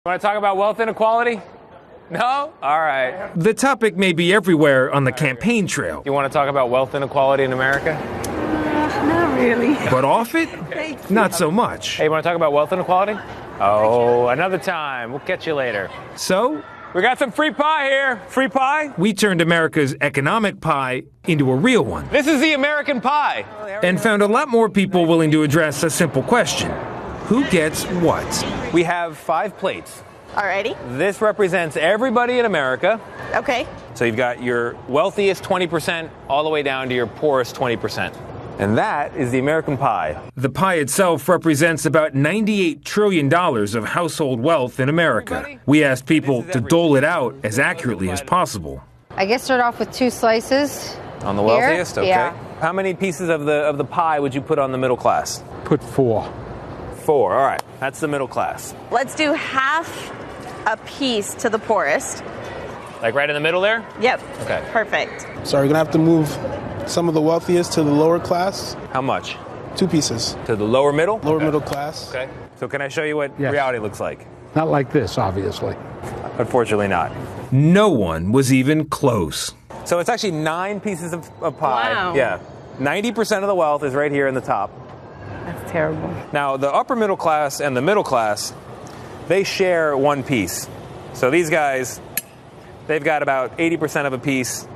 Want to talk about wealth inequality? No? All right. The topic may be everywhere on the campaign trail. You want to talk about wealth inequality in America? Not really. But off it, not so much. Hey, you want to talk about wealth inequality? Oh, another time. We'll catch you later. So, we got some free pie here. Free pie? we turned America's economic pie into a real one This is the American pie. and found a lot more people willing to address a simple question. Who gets what? We have 5 plates. Alrighty. This represents everybody in America. Okay. So you've got your wealthiest 20% all the way down to your poorest 20%. And that is the American pie. The pie itself represents about $98 trillion of household wealth in America. We asked people to dole it out as accurately as possible. I guess start off with 2 slices. On the Here? wealthiest? Okay. Yeah. How many pieces of the pie would you put on the middle class? Put 4. 4. All right. That's the middle class. Let's do half a piece to the poorest. Like right in the middle there? Yep. Okay. Perfect. So are you going to have to move some of the wealthiest to the lower class? How much? 2 pieces. To the lower middle? Lower Okay. middle class. Okay. So can I show you what Yes. reality looks like? Not like this, obviously. Unfortunately not. No one was even close. So it's actually 9 pieces of pie. Wow. Yeah. 90% of the wealth is right here in the top. That's terrible. Now, the upper middle class and the middle class, they share 1 piece. So these guys, they've got about 80% of a piece.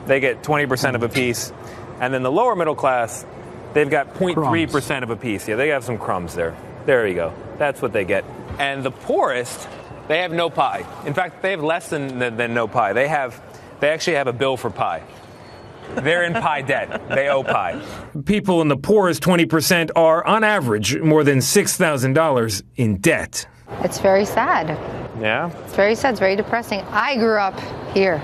They get 20% of a piece. And then the lower middle class, they've got 0.3% of a piece. Yeah, they have some crumbs there. There you go. That's what they get. And the poorest, they have no pie. In fact, they have less than no pie. They actually have a bill for pie. They're in pie debt. They owe pie. People in the poorest 20% are, on average, more than $6,000 in debt. It's very sad. Yeah? It's very sad. It's very depressing. I grew up here.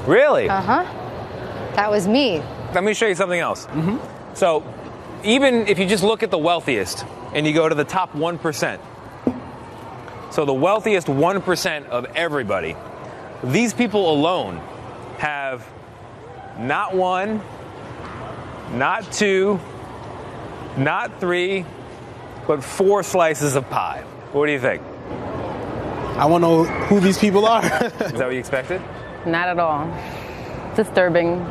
Really? That was me. Let me show you something else. So, even if you just look at the wealthiest and you go to the top 1%, so the wealthiest 1% of everybody, these people alone have not 1, not 2, not 3, but 4 slices of pie. What do you think? I want to know who these people are. Is that what you expected? Not at all. Disturbing.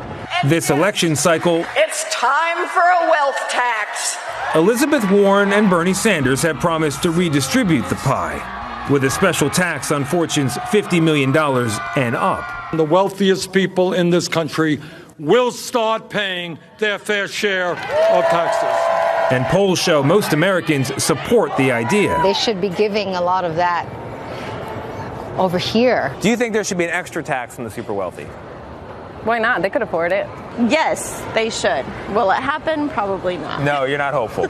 This election cycle, It's time for a wealth tax. Elizabeth Warren and Bernie Sanders have promised to redistribute the pie, with a special tax on fortunes $50 million and up. The wealthiest people in this country will start paying their fair share of taxes. And polls show most Americans support the idea. They should be giving a lot of that over here. Do you think there should be an extra tax on the super wealthy? Why not? They could afford it. Yes, they should. Will it happen? Probably not. No, you're not hopeful.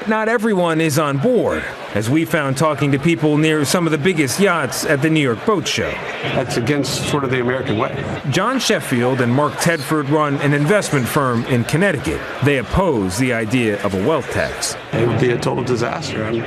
Not everyone is on board, as we found talking to people near some of the biggest yachts at the New York Boat Show. That's against sort of the American way. John Sheffield and Mark Tedford run an investment firm in Connecticut. They oppose the idea of a wealth tax. It would be a total disaster. I'd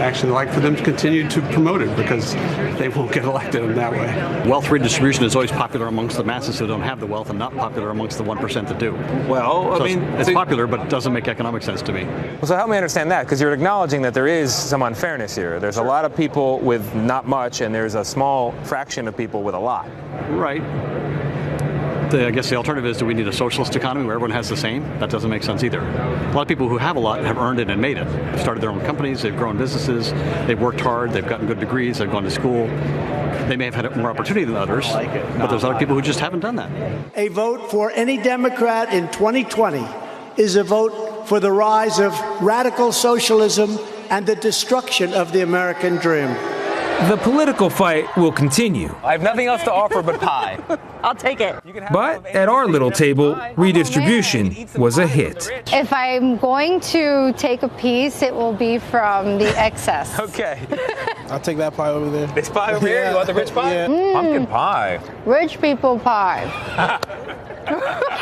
actually like for them to continue to promote it because they won't get elected in that way. Wealth redistribution is always popular amongst the masses who don't have the wealth and not popular amongst the 1% that do. Well, So I mean, it's popular, but it doesn't make economic sense to me. So help me understand that, because you're acknowledging that there is some unfairness here. There's a lot of people with not much, and there's a small fraction of people with a lot. Right. I guess the alternative is, do we need a socialist economy where everyone has the same? That doesn't make sense either. A lot of people who have a lot have earned it and made it. They've started their own companies, they've grown businesses, they've worked hard, they've gotten good degrees, they've gone to school. They may have had more opportunity than others, but there's other people who just haven't done that. A vote for any Democrat in 2020 is a vote for the rise of radical socialism and the destruction of the American dream. The political fight will continue. I have nothing else to offer but pie. I'll take it. But at our little table, redistribution was a hit. If I'm going to take a piece, it will be from the excess. Okay. I'll take that pie over there. This pie over here? You want the rich pie? Yeah. Pumpkin pie. Rich people pie.